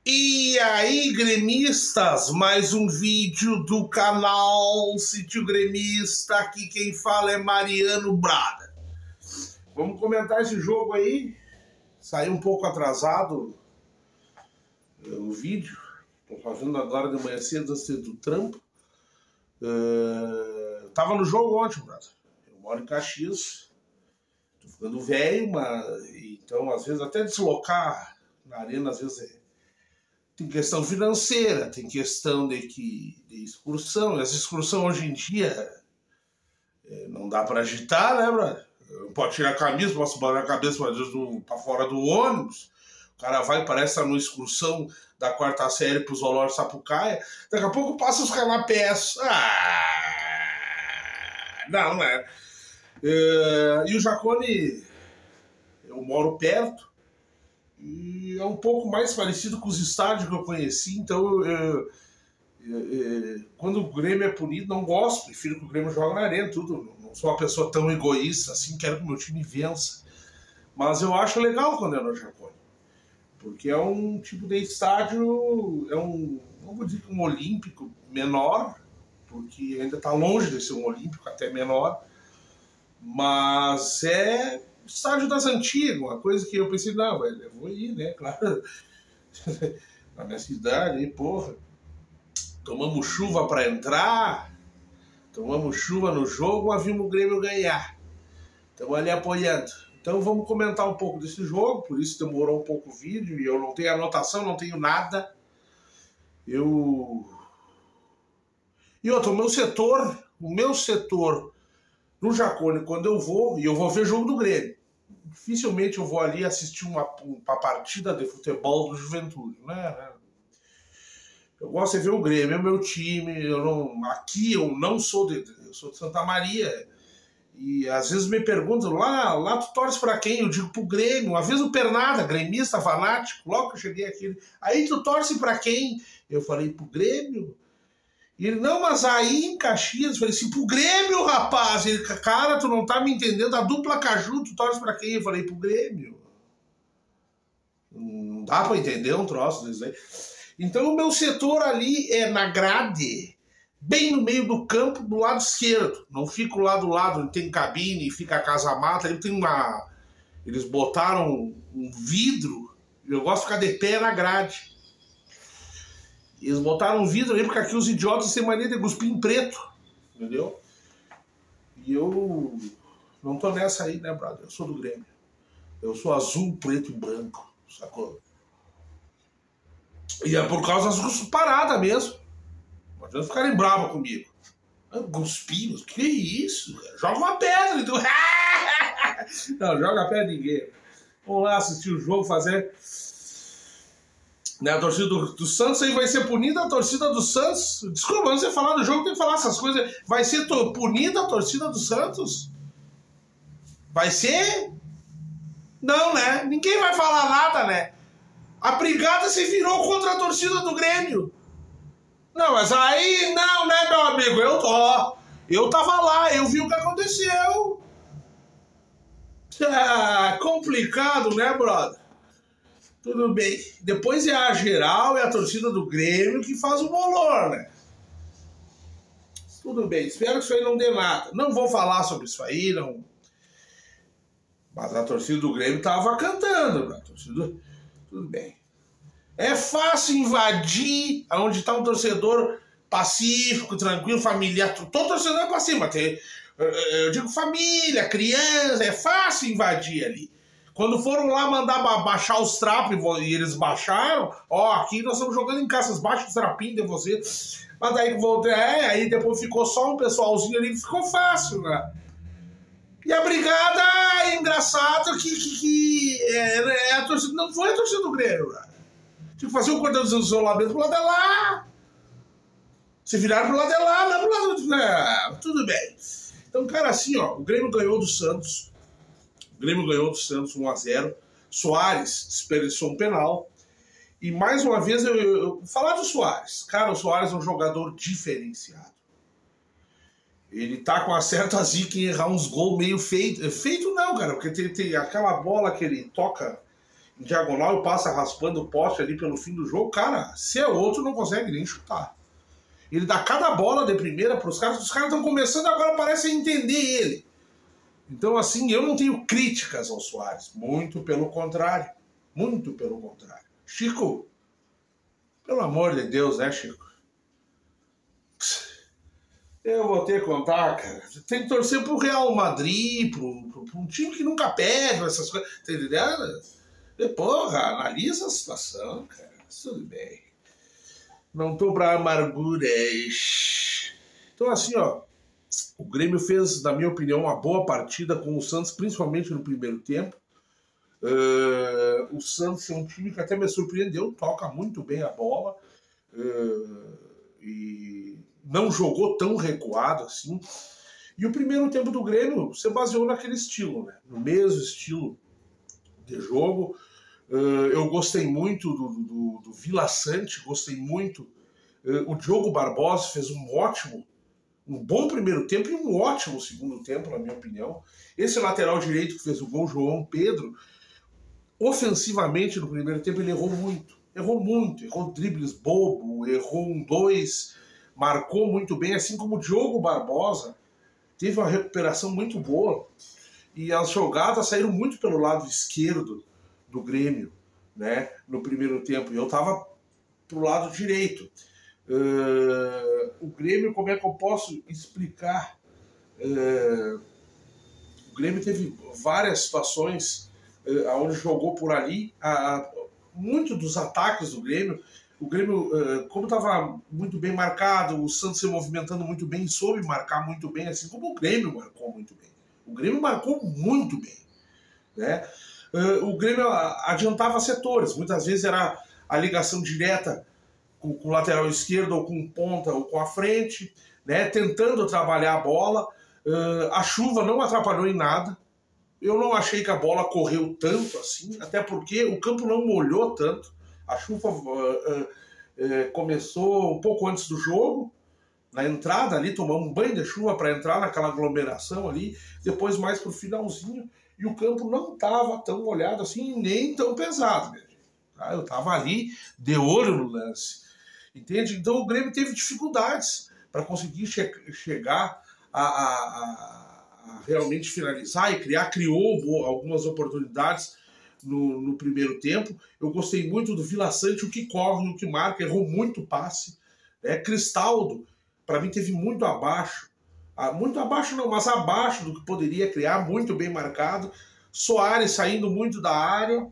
E aí, gremistas, mais um vídeo do canal Sítio Gremista. Aqui quem fala é Mariano Braga. Vamos comentar esse jogo aí. Saiu um pouco atrasado o vídeo. Estou fazendo agora de manhã cedo antes do trampo. Tava no jogo ontem, brother. Eu moro em Caxias. Tô ficando velho, então às vezes até deslocar na arena, às vezes tem questão financeira, tem questão de excursão. Essa excursão hoje em dia não dá para agitar, né, brother? Não pode tirar a camisa, posso botar a cabeça para fora do ônibus. O cara vai, parece estar numa excursão da quarta série pro Zoológico Sapucaia. Daqui a pouco passa os canapés. Não é. E o Jacone, eu moro perto, e é um pouco mais parecido com os estádios que eu conheci, então quando o Grêmio é punido, não gosto, prefiro que o Grêmio jogue na arena, tudo. Não sou uma pessoa tão egoísta assim, quero que o meu time vença. Mas eu acho legal quando é no Jacone, porque é um tipo de estádio, não vou dizer que um olímpico menor, porque ainda está longe de ser um olímpico, até menor, mas é estádio das antigas, uma coisa que eu pensei, não, velho, eu vou ir, né, claro, na minha cidade, aí, porra, tomamos chuva para entrar, tomamos chuva no jogo, mas vimos o Grêmio ganhar, estamos ali apoiando. Então vamos comentar um pouco desse jogo, por isso demorou um pouco o vídeo, e eu não tenho anotação, não tenho nada. E outro, o meu setor no Jacone, quando eu vou, e eu vou ver jogo do Grêmio, dificilmente eu vou ali assistir uma partida de futebol do Juventude, né? Eu gosto de ver o Grêmio, é o meu time, aqui eu não sou eu sou de Santa Maria, e às vezes me perguntam, lá tu torce pra quem? Eu digo pro Grêmio. Uma vez o Pernada, gremista, fanático, logo que eu cheguei aqui, aí tu torce pra quem? Eu falei, pro Grêmio. E ele, não, mas aí em Caxias, eu falei assim, pro Grêmio, rapaz. Ele, cara, tu não tá me entendendo, a dupla Caju, tu torce pra quem? Eu falei, pro Grêmio. Não dá pra entender um troço desse aí. Então o meu setor ali é na grade, bem no meio do campo, do lado esquerdo. Não fico lá do lado onde tem cabine e fica a casa-mata. Eles botaram um vidro, eu gosto de ficar de pé na grade. Eles botaram um vidro ali, porque aqui os idiotas têm mania de cuspir em preto, entendeu? E eu não tô nessa aí, né, brother? Eu sou do Grêmio. Eu sou azul, preto e branco, sacou? E é por causa das cusparada mesmo. Não adianta ficarem bravos comigo. Cuspimos? Que isso, cara? Joga uma pedra, então. Não, joga pedra ninguém. Vamos lá assistir o jogo, fazer. Né, a torcida do Santos aí vai ser punida, a torcida do Santos. Desculpa, antes de falar do jogo, tem que falar essas coisas. Vai ser punida a torcida do Santos? Vai ser? Não, né? Ninguém vai falar nada, né? A brigada se virou contra a torcida do Grêmio. Não, mas aí, não, né, meu amigo? Eu tava lá, eu vi o que aconteceu. Complicado, né, brother? Tudo bem. Depois é a geral e a torcida do Grêmio que faz o bolor, né? Tudo bem, espero que isso aí não dê nada. Não vou falar sobre isso aí, não. Mas a torcida do Grêmio tava cantando, né? Tudo bem. É fácil invadir onde está um torcedor pacífico, tranquilo, familiar. Todo torcedor é pacífico, mas eu digo família, criança, é fácil invadir ali. Quando foram lá mandar baixar os trapos e eles baixaram, aqui nós estamos jogando em casa, vocês baixam os trapinhos de vocês. Mas daí aí depois ficou só um pessoalzinho ali, ficou fácil, né? E a brigada é engraçado que a torcida, não foi a torcida do Grêmio, né? Tinha que fazer o cordão de isolamento pro lado de lá. Se viraram pro lado de lá, não pro lado de lá. Tudo bem. Então, cara, assim, o Grêmio ganhou do Santos. O Grêmio ganhou do Santos 1-0. Soares desperdiçou um penal. E mais uma vez, eu falar do Soares. Cara, o Soares é um jogador diferenciado. Ele tá com uma certa zica em errar uns gols meio feito. Feito não, cara, porque tem aquela bola que ele toca em diagonal e passa raspando o poste ali pelo fim do jogo, cara, se é outro não consegue nem chutar. Ele dá cada bola de primeira para os caras estão começando agora, parece entender ele. Então, assim, eu não tenho críticas ao Soares, muito pelo contrário, muito pelo contrário. Chico, pelo amor de Deus, né, Chico? Eu vou ter que contar, cara. Tem que torcer pro Real Madrid, pro um time que nunca perde essas coisas. Tá entendendo? E, porra, analisa a situação, cara. Tudo bem. Não tô pra amarguras. Então, assim, ó. O Grêmio fez, na minha opinião, uma boa partida com o Santos, principalmente no primeiro tempo. O Santos é um time que até me surpreendeu, toca muito bem a bola. E não jogou tão recuado assim. E o primeiro tempo do Grêmio se baseou naquele estilo, né? No mesmo estilo de jogo. Eu gostei muito do Vila Sante, gostei muito. O Diogo Barbosa fez um bom primeiro tempo e um ótimo segundo tempo, na minha opinião. Esse lateral direito que fez o gol, João Pedro, ofensivamente no primeiro tempo ele errou muito. Errou dribles bobo, errou 1-2, marcou muito bem, assim como o Diogo Barbosa teve uma recuperação muito boa e as jogadas saíram muito pelo lado esquerdo do Grêmio, né, no primeiro tempo, e eu tava pro lado direito. O Grêmio, como é que eu posso explicar? O Grêmio teve várias situações onde jogou por ali. Muito dos ataques do Grêmio, o Grêmio, como estava muito bem marcado, o Santos se movimentando muito bem, soube marcar muito bem, assim como o Grêmio marcou muito bem. O Grêmio marcou muito bem, né? O Grêmio adiantava setores, muitas vezes era a ligação direta com o lateral esquerdo, ou com ponta, ou com a frente, né? Tentando trabalhar a bola. A chuva não atrapalhou em nada. Eu não achei que a bola correu tanto assim, até porque o campo não molhou tanto. A chuva começou um pouco antes do jogo, na entrada ali, tomamos um banho de chuva para entrar naquela aglomeração ali, depois mais pro finalzinho, e o campo não estava tão molhado assim, nem tão pesado, minha gente. Tá? Eu estava ali de olho no lance, entende? Então o Grêmio teve dificuldades para conseguir chegar a realmente finalizar e criou algumas oportunidades no primeiro tempo. Eu gostei muito do Vila Sante, o que corre, o que marca, errou muito passe. Cristaldo, para mim, teve muito abaixo. Muito abaixo não, mas abaixo do que poderia criar, muito bem marcado. Soares saindo muito da área,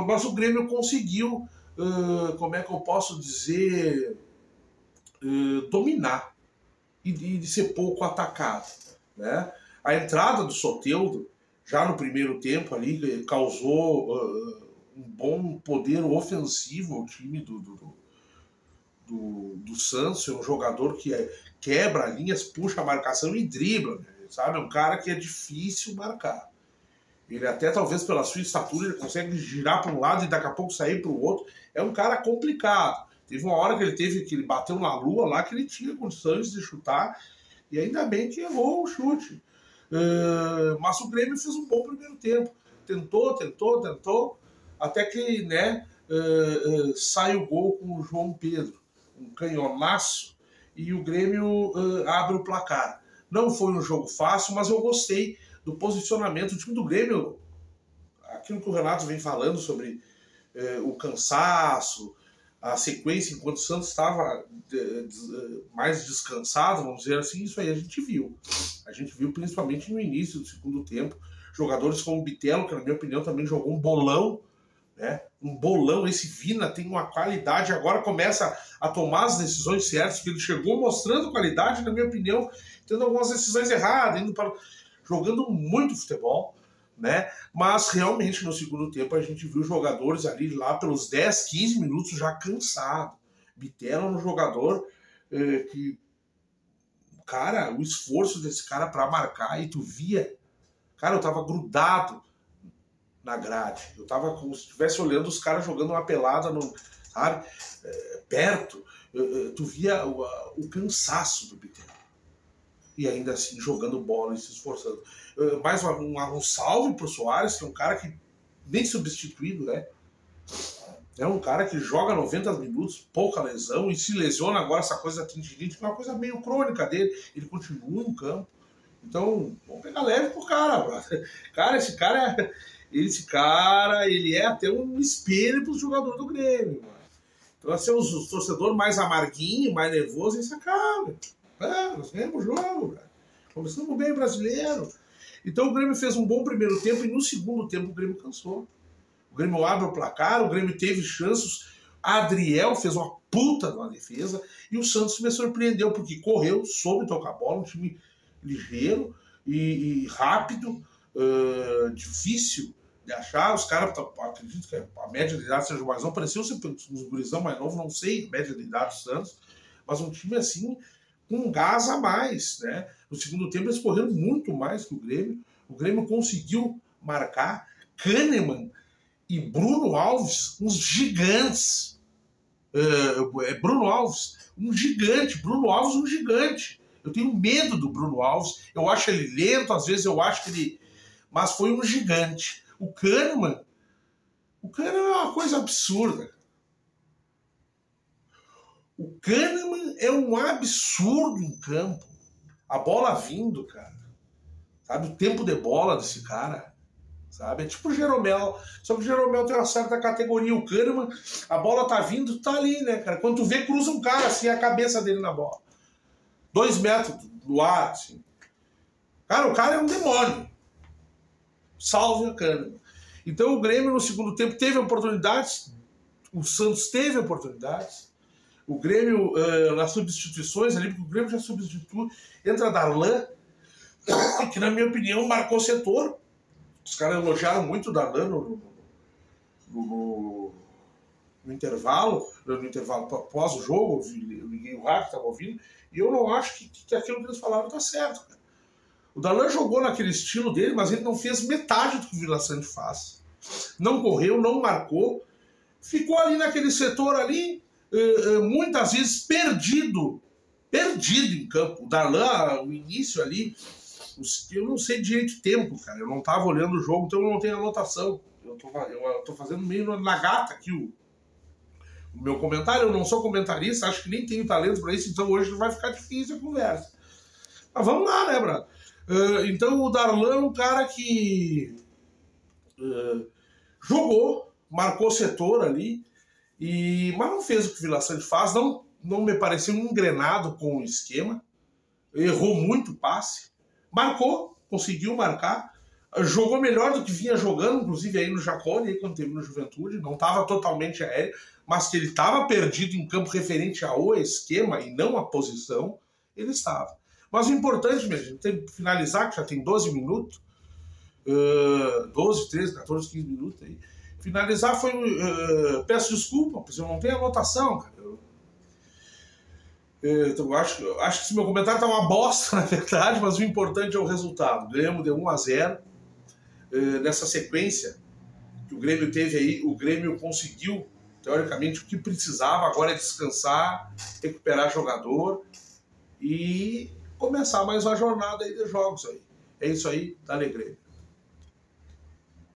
mas o Grêmio conseguiu, como é que eu posso dizer, dominar e ser pouco atacado, né? A entrada do Soteldo, já no primeiro tempo ali, causou um bom poder ofensivo ao time do Santos. É um jogador que quebra linhas, puxa a marcação e dribla, sabe? É um cara que é difícil marcar. Ele até, talvez pela sua estatura, ele consegue girar para um lado e daqui a pouco sair para o outro. É um cara complicado. Teve uma hora que ele bateu na lua lá, que ele tinha condições de chutar, e ainda bem que errou o chute. Mas o Grêmio fez um bom primeiro tempo. Tentou, até que, né, sai o gol com o João Pedro. Um canhonaço, e o Grêmio abre o placar. Não foi um jogo fácil, mas eu gostei do posicionamento. O time do Grêmio, aquilo que o Renato vem falando sobre o cansaço, a sequência, enquanto o Santos estava mais descansado, vamos dizer assim, isso aí a gente viu. A gente viu principalmente no início do segundo tempo, jogadores como o Bitelo, que na minha opinião também jogou um bolão, né? Um bolão. Esse Vina tem uma qualidade, agora começa a tomar as decisões certas, porque ele chegou mostrando qualidade, na minha opinião, tendo algumas decisões erradas, jogando muito futebol, né? Mas realmente no segundo tempo a gente viu jogadores ali lá pelos 10, 15 minutos já cansado. Bitelo é um jogador que, cara, o esforço desse cara para marcar, e tu via, cara, eu tava grudado na grade, eu tava como se estivesse olhando os caras jogando uma pelada, sabe, perto. Tu via o cansaço do Bitelo, e ainda assim jogando bola e se esforçando. Mais um salve pro Soares, que é um cara que nem substituído, né? É um cara que joga 90 minutos, pouca lesão, e se lesiona agora, essa coisa da tendinite, que é uma coisa meio crônica dele. Ele continua no campo. Então, vamos pegar leve pro cara, brother. Cara, esse cara, ele é até um espelho pro jogador do Grêmio, mano. Então, assim, os torcedores mais amarguinhos, mais nervosos, eles acabam. Nós ganhamos o jogo, brother. Começamos bem brasileiro. Então, o Grêmio fez um bom primeiro tempo, e no segundo tempo o Grêmio cansou. O Grêmio abre o placar, o Grêmio teve chances. Adriel fez uma puta de uma defesa, e o Santos me surpreendeu, porque correu, soube tocar a bola, um time ligeiro e rápido, difícil de achar. Os caras, acredito que a média de idade seja mais não, pareceu ser uns gurizão mais novo, não sei a média de idade do Santos, mas um time assim, com um gás a mais, né? No segundo tempo eles correram muito mais que o Grêmio conseguiu marcar. Kahneman e Bruno Alves, uns gigantes. Bruno Alves, um gigante. Bruno Alves, um gigante. Eu tenho medo do Bruno Alves. Eu acho ele lento, às vezes eu acho que ele... Mas foi um gigante. O Kahneman é uma coisa absurda. O Kahneman é um absurdo em campo. A bola vindo, cara. Sabe? O tempo de bola desse cara. Sabe? É tipo o Jeromel. Só que o Jeromel tem uma certa categoria. O Kahneman, a bola tá vindo, tá ali, né, cara? Quando tu vê, cruza um cara assim, a cabeça dele na bola. 2 metros do ar, assim. Cara, o cara é um demônio. Salve o Kahneman. Então o Grêmio no segundo tempo teve oportunidades. O Santos teve oportunidades. O Grêmio, nas substituições ali, porque o Grêmio já substituiu, entra Darlan, que na minha opinião marcou setor. Os caras elogiaram muito o Darlan no intervalo, após o jogo, eu liguei o rádio, estava ouvindo, e eu não acho que aquilo que eles falaram está certo, cara. O Darlan jogou naquele estilo dele, mas ele não fez metade do que o Vila Sante faz. Não correu, não marcou, ficou ali naquele setor ali, muitas vezes perdido em campo. O Darlan, no início ali, eu não sei direito o tempo, cara. Eu não estava olhando o jogo, então eu não tenho anotação. Eu tô fazendo meio na gata aqui o meu comentário. Eu não sou comentarista, acho que nem tenho talento para isso, então hoje vai ficar difícil a conversa. Mas vamos lá, né, brother? Então o Darlan é um cara que jogou, marcou setor ali, mas não fez o que o Vila Sante faz, não me pareceu engrenado com o esquema, errou muito o passe, marcou, conseguiu marcar, jogou melhor do que vinha jogando, inclusive aí no Jacone, quando teve no Juventude, não estava totalmente aéreo, mas que ele estava perdido em campo referente ao esquema e não à posição, ele estava. Mas o importante, mesmo, a gente tem que finalizar, que já tem 12 minutos, 12, 13, 14, 15 minutos aí. Finalizar foi... peço desculpa, porque eu não tenho anotação, cara. Então, acho que esse meu comentário tá uma bosta, na verdade, mas o importante é o resultado. Ganhamos de 1-0. Nessa sequência que o Grêmio teve aí, o Grêmio conseguiu, teoricamente, o que precisava. Agora é descansar, recuperar jogador e começar mais uma jornada aí de jogos aí. É isso aí, dale Grêmio.